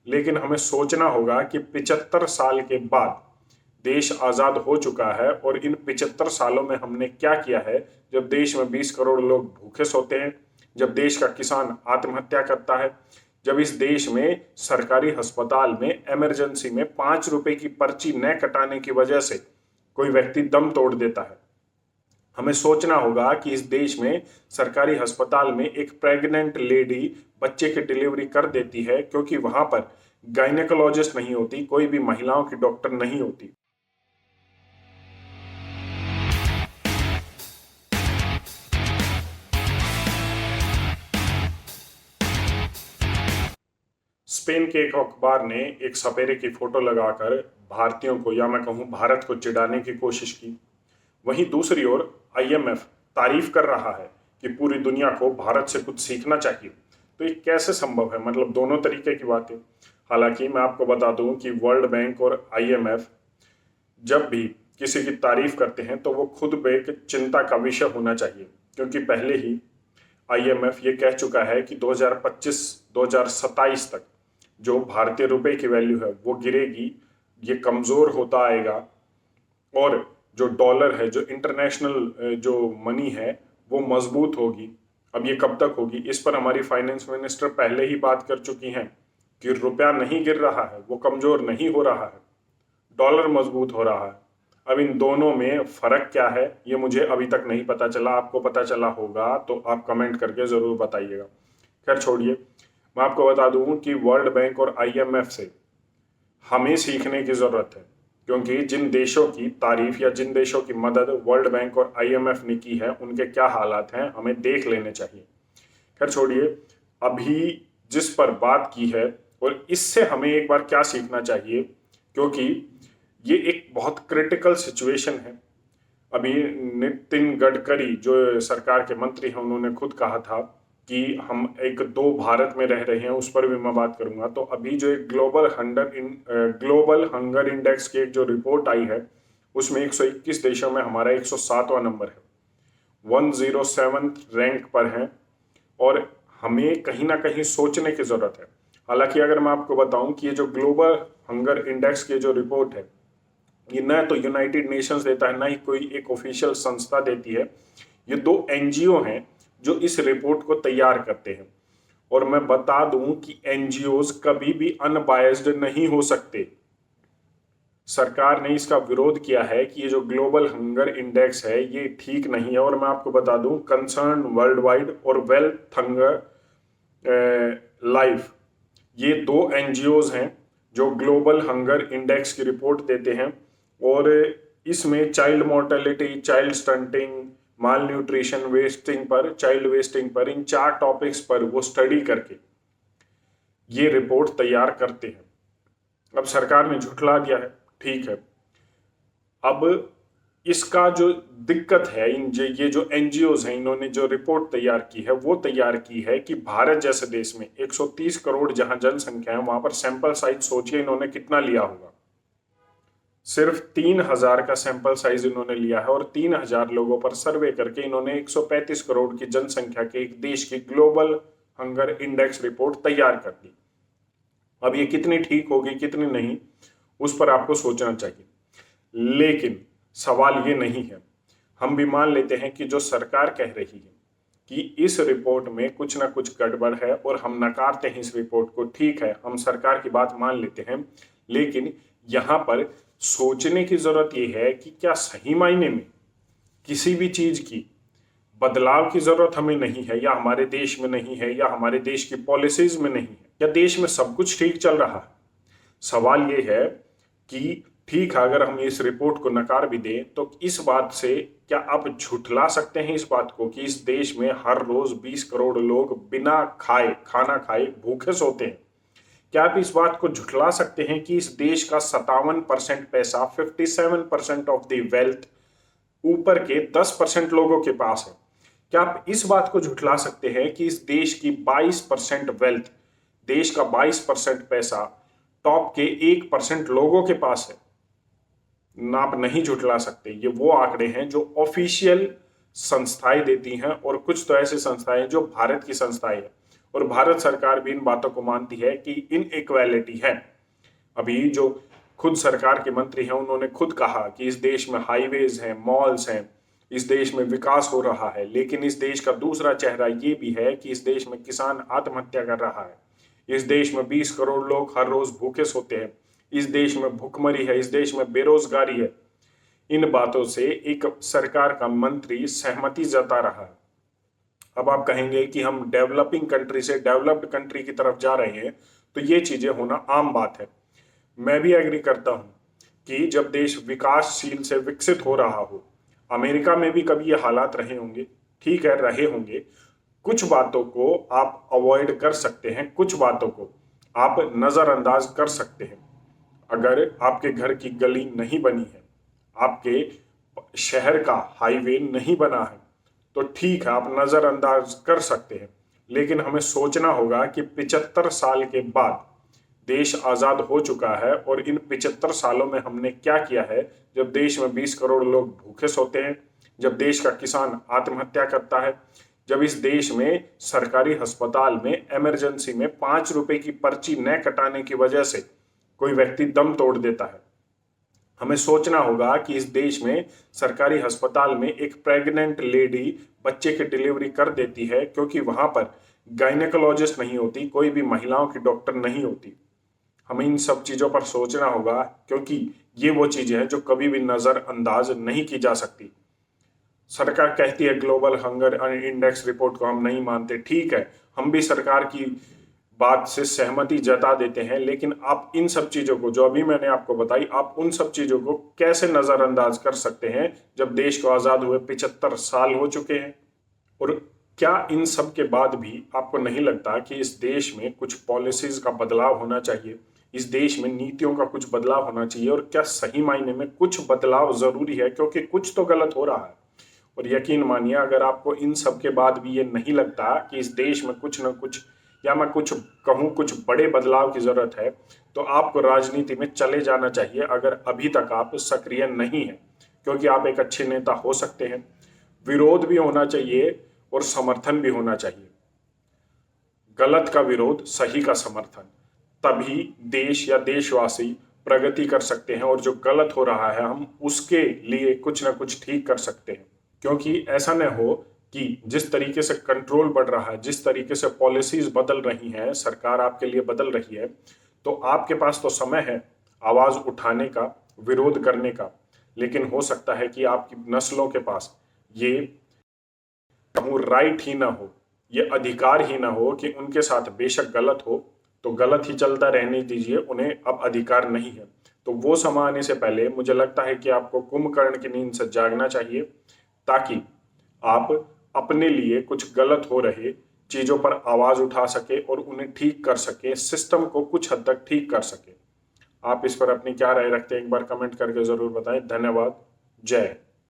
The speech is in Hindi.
लेकिन हमें सोचना होगा कि 75 साल के बाद देश आज़ाद हो चुका है और इन 75 सालों में हमने क्या किया है। जब देश में 20 करोड़ लोग भूखे सोते हैं, जब देश का किसान आत्महत्या करता है, जब इस देश में सरकारी अस्पताल में इमरजेंसी में 5 रुपए की पर्ची न कटाने की वजह से कोई व्यक्ति दम तोड़ देता है, हमें सोचना होगा कि इस देश में सरकारी अस्पताल में एक प्रेग्नेंट लेडी बच्चे की डिलीवरी कर देती है क्योंकि वहां पर गायनेकोलॉजिस्ट नहीं होती, कोई भी महिलाओं की डॉक्टर नहीं होती। स्पेन के एक अखबार ने एक सपेरे की फोटो लगाकर भारतीयों को, या मैं कहूं भारत को, चिढ़ाने की कोशिश की। वहीं दूसरी ओर आईएमएफ तारीफ कर रहा है कि पूरी दुनिया को भारत से कुछ सीखना चाहिए। तो ये कैसे संभव है? मतलब दोनों तरीके की बातें। हालांकि मैं आपको बता दूं कि वर्ल्ड बैंक और आईएमएफ जब भी किसी की तारीफ करते हैं तो वो खुद एक चिंता का विषय होना चाहिए, क्योंकि पहले ही आईएमएफ ये कह चुका है कि 2025-2027 तक जो भारतीय रुपए की वैल्यू है वो गिरेगी, ये कमजोर होता आएगा, और जो डॉलर है, जो इंटरनेशनल जो मनी है, वो मजबूत होगी। अब ये कब तक होगी, इस पर हमारी फाइनेंस मिनिस्टर पहले ही बात कर चुकी हैं कि रुपया नहीं गिर रहा है, वो कमजोर नहीं हो रहा है, डॉलर मजबूत हो रहा है। अब इन दोनों में फर्क क्या है ये मुझे अभी तक नहीं पता चला। आपको पता चला होगा तो आप कमेंट करके जरूर बताइएगा। खैर छोड़िए, मैं आपको बता दूं कि वर्ल्ड बैंक और आईएमएफ से हमें सीखने की जरूरत है, क्योंकि जिन देशों की तारीफ या जिन देशों की मदद वर्ल्ड बैंक और आईएमएफ ने की है उनके क्या हालात हैं, हमें देख लेने चाहिए। खैर छोड़िए, अभी जिस पर बात की है और इससे हमें एक बार क्या सीखना चाहिए, क्योंकि ये एक बहुत क्रिटिकल सिचुएशन है। अभी नितिन गडकरी जो सरकार के मंत्री हैं उन्होंने खुद कहा था कि हम एक दो भारत में रह रहे हैं, उस पर भी मैं बात करूंगा। तो अभी जो एक ग्लोबल हंगर इंडेक्स की एक जो रिपोर्ट आई है उसमें 121 देशों में हमारा 107वां नंबर है, 107 रैंक पर है, और हमें कहीं ना कहीं सोचने की जरूरत है। हालांकि अगर मैं आपको बताऊं कि ये जो ग्लोबल हंगर इंडेक्स की जो रिपोर्ट है ये न तो यूनाइटेड नेशंस देता है, ना ही कोई एक ऑफिशियल संस्था देती है। ये दो एनजीओ हैं जो इस रिपोर्ट को तैयार करते हैं, और मैं बता दूं कि एनजीओज कभी भी अनबायस्ड नहीं हो सकते। सरकार ने इसका विरोध किया है कि ये जो ग्लोबल हंगर इंडेक्स है ये ठीक नहीं है। और मैं आपको बता दूं, कंसर्न वर्ल्ड वाइड और वेल्थ हंगर लाइफ, ये दो एनजीओज हैं जो ग्लोबल हंगर इंडेक्स की रिपोर्ट देते हैं, और इसमें चाइल्ड मोर्टेलिटी, चाइल्ड स्टंटिंग, माल न्यूट्रिशन, वेस्टिंग पर, चाइल्ड वेस्टिंग पर, इन 4 टॉपिक्स पर वो स्टडी करके ये रिपोर्ट तैयार करते हैं। अब सरकार ने झुठला दिया है, ठीक है। अब इसका जो दिक्कत है, ये जो एनजीओज हैं इन्होंने जो रिपोर्ट तैयार की है वो तैयार की है कि भारत जैसे देश में 130 करोड़ जहां जनसंख्या है वहां पर सैंपल साइज सोचिए इन्होंने कितना लिया होगा। सिर्फ 3000 का सैंपल साइज इन्होंने लिया है, और 3000 लोगों पर सर्वे करके इन्होंने 135 करोड़ की जनसंख्या के एक देश की ग्लोबल हंगर इंडेक्स रिपोर्ट तैयार कर दी। अब ये कितनी ठीक होगी कितनी नहीं, उस पर आपको सोचना चाहिए। लेकिन सवाल ये नहीं है, हम भी मान लेते हैं कि जो सरकार कह रही है कि इस रिपोर्ट में कुछ ना कुछ गड़बड़ है और हम नकारते हैं इस रिपोर्ट को, ठीक है, हम सरकार की बात मान लेते हैं। लेकिन यहां पर सोचने की जरूरत यह है कि क्या सही मायने में किसी भी चीज की बदलाव की जरूरत हमें नहीं है, या हमारे देश में नहीं है, या हमारे देश की पॉलिसीज में नहीं है, या देश में सब कुछ ठीक चल रहा है। सवाल ये है कि ठीक है, अगर हम इस रिपोर्ट को नकार भी दें तो इस बात से क्या आप झुठला सकते हैं इस बात को कि इस देश में हर रोज 20 करोड़ लोग बिना खाना खाए भूखे सोते हैं? क्या आप इस बात को झुठला सकते हैं कि इस देश का 57% पैसा, 57% ऑफ द वेल्थ ऊपर के 10% लोगों के पास है? क्या आप इस बात को झुठला सकते हैं कि इस देश की 22% वेल्थ, देश का 22% पैसा टॉप के 1% लोगों के पास है? ना, आप नहीं झुठला सकते। ये वो आंकड़े हैं जो ऑफिशियल संस्थाएं देती हैं, और कुछ तो ऐसी संस्थाएं जो भारत की संस्थाएं हैं, और भारत सरकार भी इन बातों को मानती है कि इनइक्वालिटी है। अभी जो खुद सरकार के मंत्री हैं उन्होंने खुद कहा कि इस देश में हाईवेज हैं, मॉल्स हैं, इस देश में विकास हो रहा है, लेकिन इस देश का दूसरा चेहरा ये भी है कि इस देश में किसान आत्महत्या कर रहा है, इस देश में 20 करोड़ लोग हर रोज भूखे सोते हैं, इस देश में भुखमरी है, इस देश में बेरोजगारी है। इन बातों से एक सरकार का मंत्री सहमति जता रहा है। अब आप कहेंगे कि हम डेवलपिंग कंट्री से डेवलप्ड कंट्री की तरफ जा रहे हैं, तो ये चीजें होना आम बात है। मैं भी एग्री करता हूं कि जब देश विकासशील से विकसित हो रहा हो, अमेरिका में भी कभी ये हालात रहे होंगे, ठीक है रहे होंगे, कुछ बातों को आप अवॉइड कर सकते हैं, कुछ बातों को आप नजरअंदाज कर सकते हैं। अगर आपके घर की गली नहीं बनी है, आपके शहर का हाईवे नहीं बना है, तो ठीक है आप नजरअंदाज कर सकते हैं, लेकिन हमें सोचना होगा कि 75 साल के बाद देश आजाद हो चुका है और इन 75 सालों में हमने क्या किया है। जब देश में 20 करोड़ लोग भूखे सोते हैं, जब देश का किसान आत्महत्या करता है, जब इस देश में सरकारी अस्पताल में इमरजेंसी में 5 रुपए की पर्ची न कटाने की वजह से कोई व्यक्ति दम तोड़ देता है। हमें सोचना होगा कि इस देश में सरकारी अस्पताल में एक प्रेग्नेंट लेडी बच्चे की डिलीवरी कर देती है क्योंकि वहां पर गायनेकोलॉजिस्ट नहीं होती, कोई भी महिलाओं की डॉक्टर नहीं होती। हमें इन सब चीजों पर सोचना होगा क्योंकि ये वो चीजें हैं जो कभी भी नजरअंदाज नहीं की जा सकती। सरकार कहती है ग्लोबल हंगर इंडेक्स रिपोर्ट को हम नहीं मानते, ठीक है, हम भी सरकार की बात से सहमति जता देते हैं, लेकिन आप इन सब चीजों को जो अभी मैंने आपको बताई, आप उन सब चीजों को कैसे नजरअंदाज कर सकते हैं जब देश को आजाद हुए 75 साल हो चुके हैं। और क्या इन सब के बाद भी आपको नहीं लगता कि इस देश में कुछ पॉलिसीज का बदलाव होना चाहिए, इस देश में नीतियों का कुछ बदलाव होना चाहिए? और क्या सही मायने में कुछ बदलाव जरूरी है, क्योंकि कुछ तो गलत हो रहा है। और यकीन मानिए अगर आपको इन सब के बाद भी ये नहीं लगता कि इस देश में कुछ न कुछ, या मैं कुछ कहूँ कुछ बड़े बदलाव की जरूरत है, तो आपको राजनीति में चले जाना चाहिए अगर अभी तक आप सक्रिय नहीं हैं, क्योंकि आप एक अच्छे नेता हो सकते हैं। विरोध भी होना चाहिए और समर्थन भी होना चाहिए। गलत का विरोध, सही का समर्थन, तभी देश या देशवासी प्रगति कर सकते हैं और जो गलत हो रहा है हम उसके लिए कुछ ना कुछ ठीक कर सकते हैं। क्योंकि ऐसा न हो कि जिस तरीके से कंट्रोल बढ़ रहा है, जिस तरीके से पॉलिसीज बदल रही हैं, सरकार आपके लिए बदल रही है, तो आपके पास तो समय है आवाज उठाने का, विरोध करने का, लेकिन हो सकता है कि आपकी नस्लों के पास ये राइट ही ना हो, ये अधिकार ही ना हो कि उनके साथ बेशक गलत हो तो गलत ही चलता रहने दीजिए, उन्हें अब अधिकार नहीं है। तो वो समय आने से पहले मुझे लगता है कि आपको कुंभकर्ण की नींद से जागना चाहिए, ताकि आप अपने लिए कुछ गलत हो रहे चीजों पर आवाज उठा सके और उन्हें ठीक कर सके, सिस्टम को कुछ हद तक ठीक कर सके। आप इस पर अपनी क्या राय रखते हैं एक बार कमेंट करके जरूर बताएं। धन्यवाद। जय।